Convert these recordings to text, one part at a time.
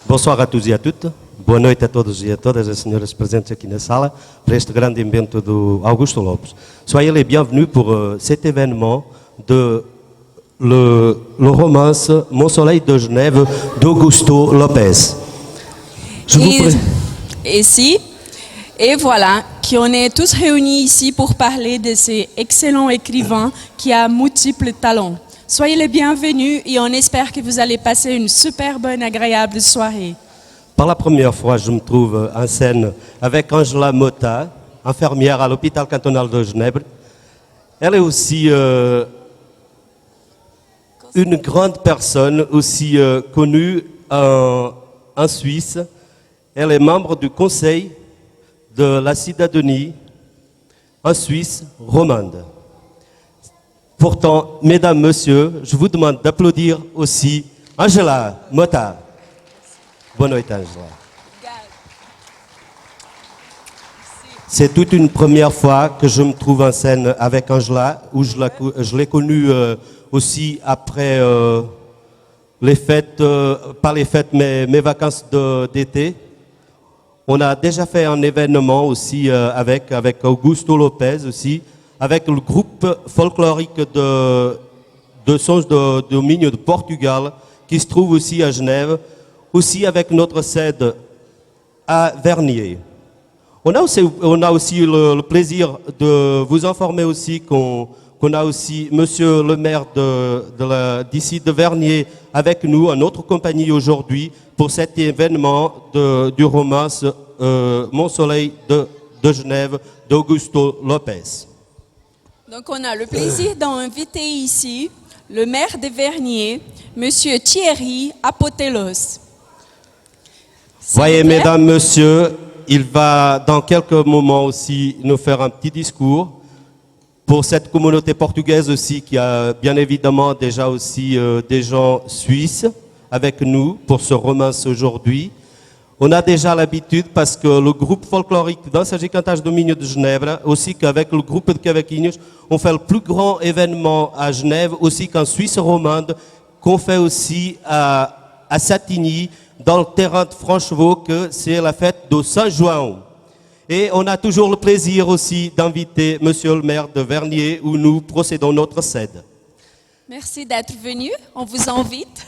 Bonsoir a todos e a tudo. Boa noite a todos e a todas as senhoras presentes aqui na sala para este grande evento do Augusto Lopes. Soyez les bienvenus pour cet événement de le romance Mon Soleil de Genève d'Augusto Lopes. Et voilà, qu'on est tous réunis ici pour parler de ces excellents écrivains qui a multiples talents. Soyez les bienvenus et on espère que vous allez passer une super bonne, agréable soirée. Par la première fois, je me trouve en scène avec Angela Motta, infirmière à l'hôpital cantonal de Genève. Elle est aussi une grande personne, aussi connue en Suisse. Elle est membre du conseil de la citadanie en Suisse romande. Pourtant, mesdames, messieurs, je vous demande d'applaudir aussi Angela Motta. Bonne nuit, Angela. C'est toute une première fois que je me trouve en scène avec Angela, où je l'ai connue aussi après les fêtes, pas les fêtes, mais mes vacances d'été. On a déjà fait un événement aussi avec Augusto Lopes aussi, avec le groupe folklorique de Sons do Minho de Portugal, qui se trouve aussi à Genève, aussi avec notre sede à Vernier. On a aussi le plaisir de vous informer aussi qu'on a aussi Monsieur le maire d'ici de Vernier avec nous, en notre compagnie aujourd'hui, pour cet événement du romance Mon Soleil de Genève d'Augusto Lopes. Donc on a le plaisir d'inviter ici le maire de Vernier, Monsieur Thierry Apotelos. Voyez, mesdames, messieurs, il va dans quelques moments aussi nous faire un petit discours pour cette communauté portugaise aussi qui a bien évidemment déjà aussi des gens suisses avec nous pour ce romance aujourd'hui. On a déjà l'habitude parce que le groupe folklorique Danças e Cantares do Minho de Genève, aussi qu'avec le groupe de Cavaquinhos, on fait le plus grand événement à Genève, aussi qu'en Suisse romande, qu'on fait aussi à Satigny, dans le terrain de Franchevaux, que c'est la fête de Saint-Jouan. Et on a toujours le plaisir aussi d'inviter Monsieur le maire de Vernier, où nous procédons notre sede. Merci d'être venu, on vous invite.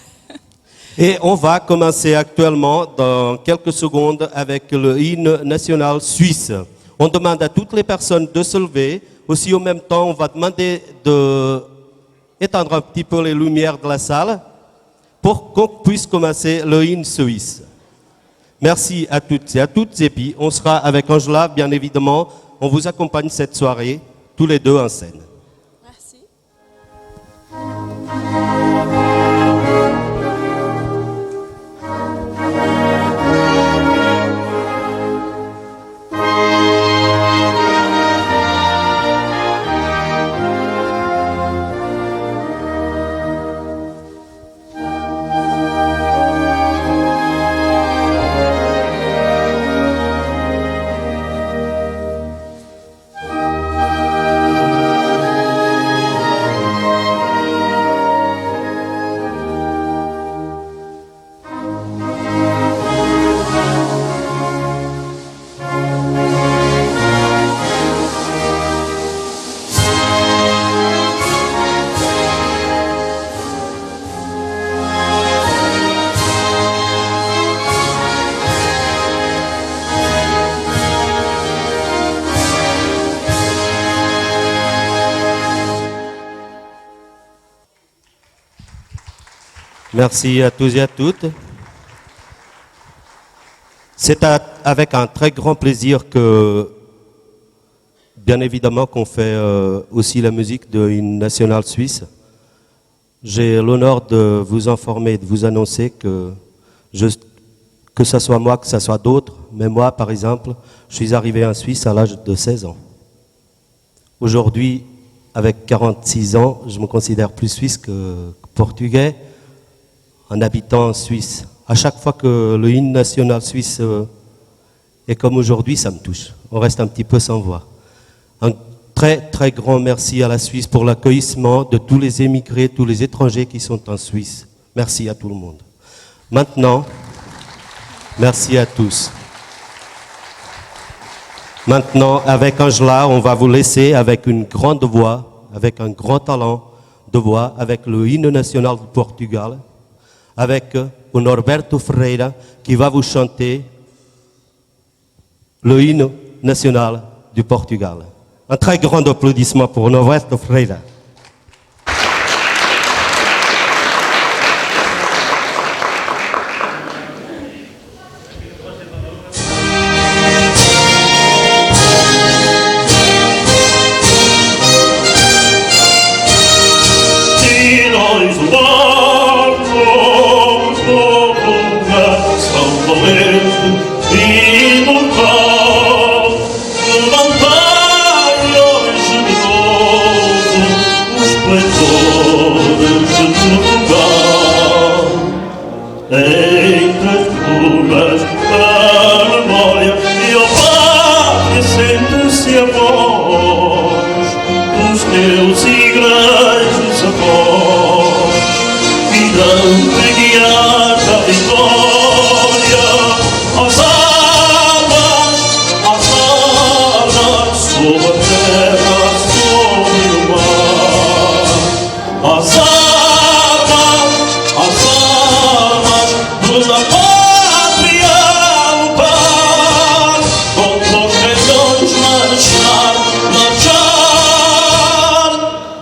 Et on va commencer actuellement dans quelques secondes avec le hymne national suisse. On demande à toutes les personnes de se lever. Aussi, en même temps, on va demander d'éteindre un petit peu les lumières de la salle pour qu'on puisse commencer le hymne suisse. Merci à toutes et à toutes. Et puis, on sera avec Angela, bien évidemment. On vous accompagne cette soirée, tous les deux en scène. Merci. Merci à tous et à toutes. C'est avec un très grand plaisir que, bien évidemment, qu'on fait aussi la musique de l'hymne national suisse. J'ai l'honneur de vous informer, de vous annoncer que ce soit moi, que ce soit d'autres, mais moi, par exemple, je suis arrivé en Suisse à l'âge de 16 ans. Aujourd'hui, avec 46 ans, je me considère plus suisse que portugais, en habitant en Suisse. À chaque fois que le hymne national suisse est comme aujourd'hui, ça me touche. On reste un petit peu sans voix. Un très très grand merci à la Suisse pour l'accueillissement de tous les émigrés, tous les étrangers qui sont en Suisse. Merci à tout le monde. Maintenant, Merci à tous. Maintenant, avec Angela, on va vous laisser avec une grande voix, avec un grand talent de voix, avec le hymne national du Portugal, avec o Norberto Ferreira qui va vous chanter le hymne national du Portugal. Un très grand applaudissement pour Norberto Ferreira.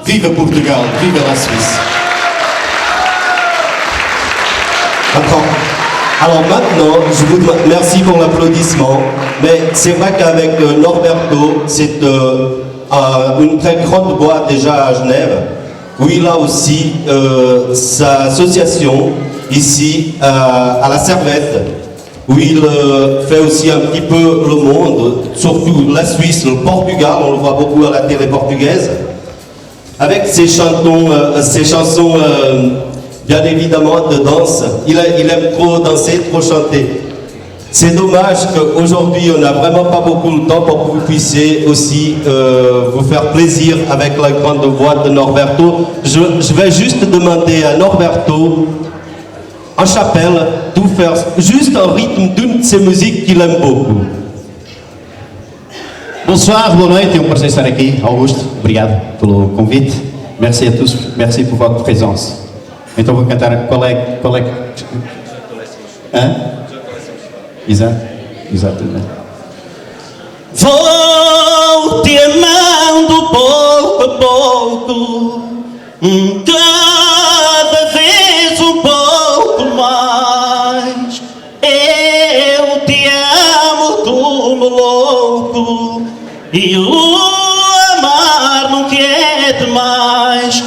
Viva Portugal, viva la Suisse. Alors maintenant, je vous merci pour l'applaudissement, mais c'est vrai qu'avec Norberto, c'est une très grande boîte déjà à Genève, où il a aussi sa association ici à la Servette, où il fait aussi un petit peu le monde, surtout la Suisse, le Portugal, on le voit beaucoup à la télé portugaise, avec ses chansons bien évidemment de danse. Il aime trop danser, trop chanter. C'est dommage qu'aujourd'hui on n'a vraiment pas beaucoup de temps pour que vous puissiez aussi vous faire plaisir avec la grande voix de Norberto. Je vais juste demander à Norberto, en chapelle, de faire juste un rythme d'une de ses musiques qu'il aime beaucoup. Bonsoir, boa noite, é prazer estar aqui. Augusto, obrigado pelo convite. Merci a tous, merci pour votre présence. Então vou cantar qual é... Hã? Exatamente. Vou te amando pouco a pouco, cada vez um pouco mais. Eu te amo como louco e o amar não quer demais.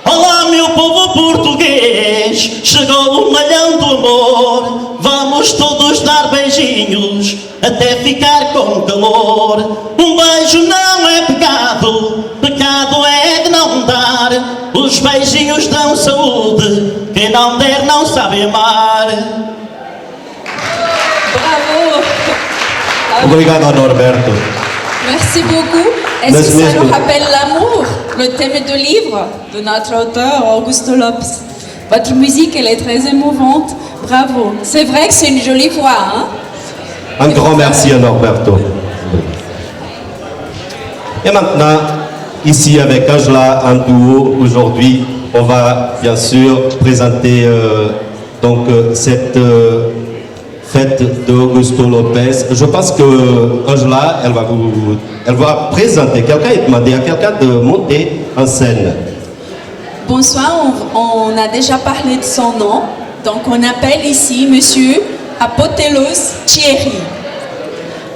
Olá, meu povo português, chegou o malhão do amor. Vamos todos dar beijinhos até ficar com calor. Um beijo não é pecado, pecado é de não dar. Os beijinhos dão saúde, quem não der não sabe amar. Bravo. Obrigado, Norberto. Merci beaucoup. Est-ce que ça nous rappelle l'amour, le thème du livre de notre auteur Augusto Lopes? Votre musique, elle est très émouvante. Bravo. C'est vrai que c'est une jolie voix, hein? Un grand merci à Norberto. Et maintenant, ici avec Angela, en duo, aujourd'hui, on va bien sûr présenter cette fête d'Augusto Lopes. Je pense que Angela, elle va présenter quelqu'un et demander à quelqu'un de monter en scène. Bonsoir, on a déjà parlé de son nom. Donc on appelle ici Monsieur Apotelos Thierry.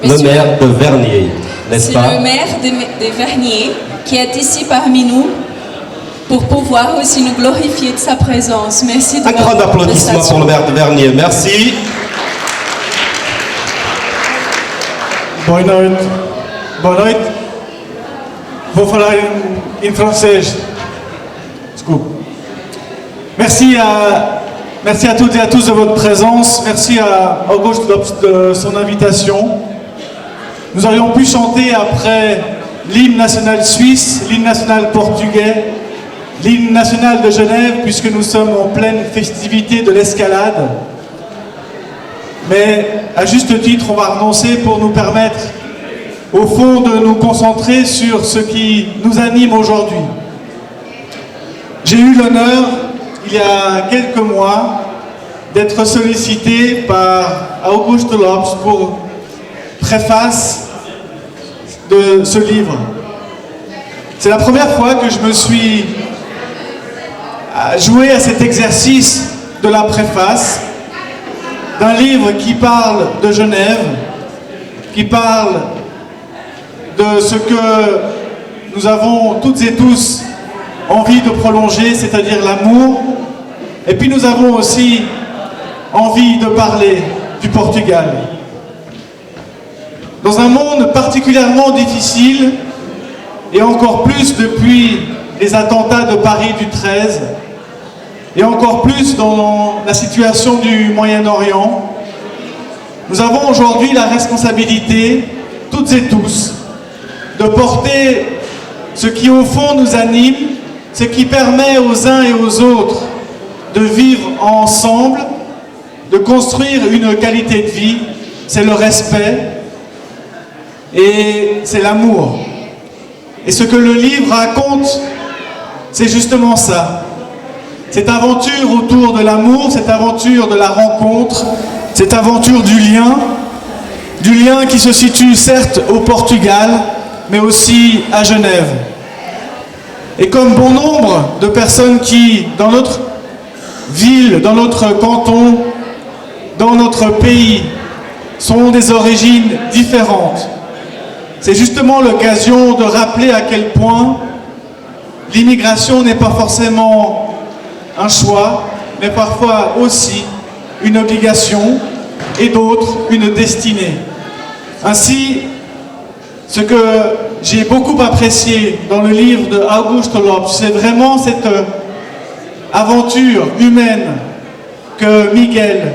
Le maire de Vernier, n'est-ce pas? C'est le maire de Vernier qui est ici parmi nous pour pouvoir aussi nous glorifier de sa présence. Merci de Un grand applaudissement pour le maire de Vernier. Merci. Boa noite. Boa noite. Vou falar em francês. Desculpe. Merci à toutes et à tous de votre présence. Merci à Auguste Lopes de son invitation. Nous aurions pu chanter après l'hymne national suisse, l'hymne national portugais, l'hymne national de Genève, puisque nous sommes en pleine festivité de l'escalade. mais à juste titre, on va renoncer pour nous permettre, au fond, de nous concentrer sur ce qui nous anime aujourd'hui. J'ai eu l'honneur, il y a quelques mois, d'être sollicité par August Lopes pour préface de ce livre. C'est la première fois que je me suis joué à cet exercice de la préface d'un livre qui parle de Genève, qui parle de ce que nous avons toutes et tous envie de prolonger, c'est-à-dire l'amour. Et puis nous avons aussi envie de parler du Portugal. Dans un monde particulièrement difficile, et encore plus depuis les attentats de Paris du 13, et encore plus dans la situation du Moyen-Orient, nous avons aujourd'hui la responsabilité, toutes et tous, de porter ce qui au fond nous anime, ce qui permet aux uns et aux autres de vivre ensemble, de construire une qualité de vie, c'est le respect et c'est l'amour. Et ce que le livre raconte, c'est justement ça. Cette aventure autour de l'amour, cette aventure de la rencontre, cette aventure du lien qui se situe certes au Portugal, mais aussi à Genève. Et comme bon nombre de personnes qui, dans notre ville, dans notre canton, dans notre pays, sont des origines différentes, c'est justement l'occasion de rappeler à quel point l'immigration n'est pas forcément un choix, mais parfois aussi une obligation et d'autres une destinée. Ainsi, ce que j'ai beaucoup apprécié dans le livre de August Lopes, c'est vraiment cette aventure humaine que Miguel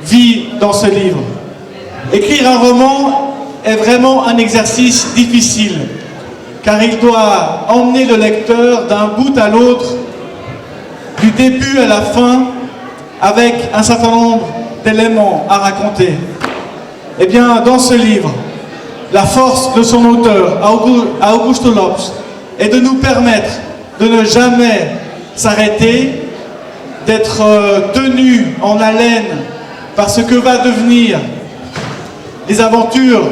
vit dans ce livre. Écrire un roman est vraiment un exercice difficile, car il doit emmener le lecteur d'un bout à l'autre, du début à la fin, avec un certain nombre d'éléments à raconter. Eh bien, dans ce livre, la force de son auteur, August Lopes, est de nous permettre de ne jamais s'arrêter, d'être tenus en haleine par ce que va devenir les aventures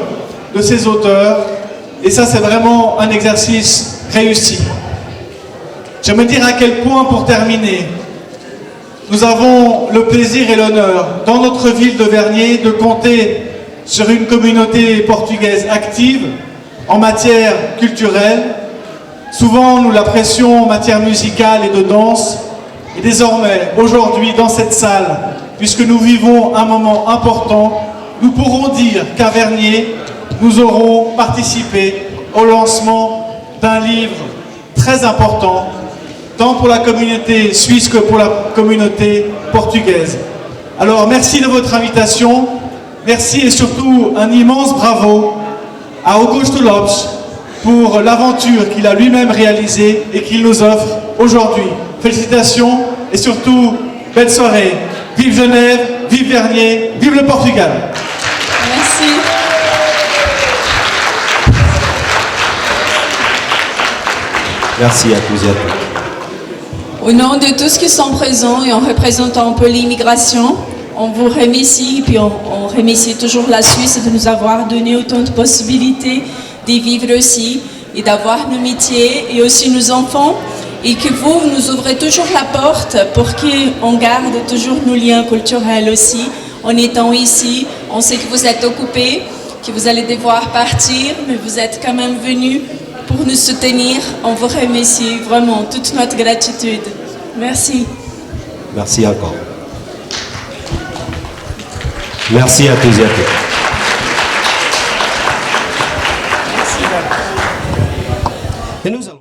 de ces auteurs. Et ça, c'est vraiment un exercice réussi. J'aimerais dire à quel point, pour terminer, nous avons le plaisir et l'honneur, dans notre ville de Vernier, de compter sur une communauté portugaise active en matière culturelle. Souvent, nous l'apprécions en matière musicale et de danse. Et désormais, aujourd'hui, dans cette salle, puisque nous vivons un moment important, nous pourrons dire qu'à Vernier, nous aurons participé au lancement d'un livre très important, tant pour la communauté suisse que pour la communauté portugaise. Alors, merci de votre invitation. Merci et surtout un immense bravo à August Lopes pour l'aventure qu'il a lui-même réalisée et qu'il nous offre aujourd'hui. Félicitations et surtout, belle soirée. Vive Genève, vive Vernier, vive le Portugal. Merci. Merci à tous et à toutes. Au nom de tous qui sont présents et en représentant un peu l'immigration, on vous remercie, puis on remercie toujours la Suisse de nous avoir donné autant de possibilités de vivre aussi et d'avoir nos métiers et aussi nos enfants, et que vous nous ouvrez toujours la porte pour qu'on garde toujours nos liens culturels aussi. En étant ici, on sait que vous êtes occupés, que vous allez devoir partir, mais vous êtes quand même venus pour nous soutenir. On vous remercie vraiment, toute notre gratitude. Merci. Merci encore. Merci à tous et à toutes. Et nous allons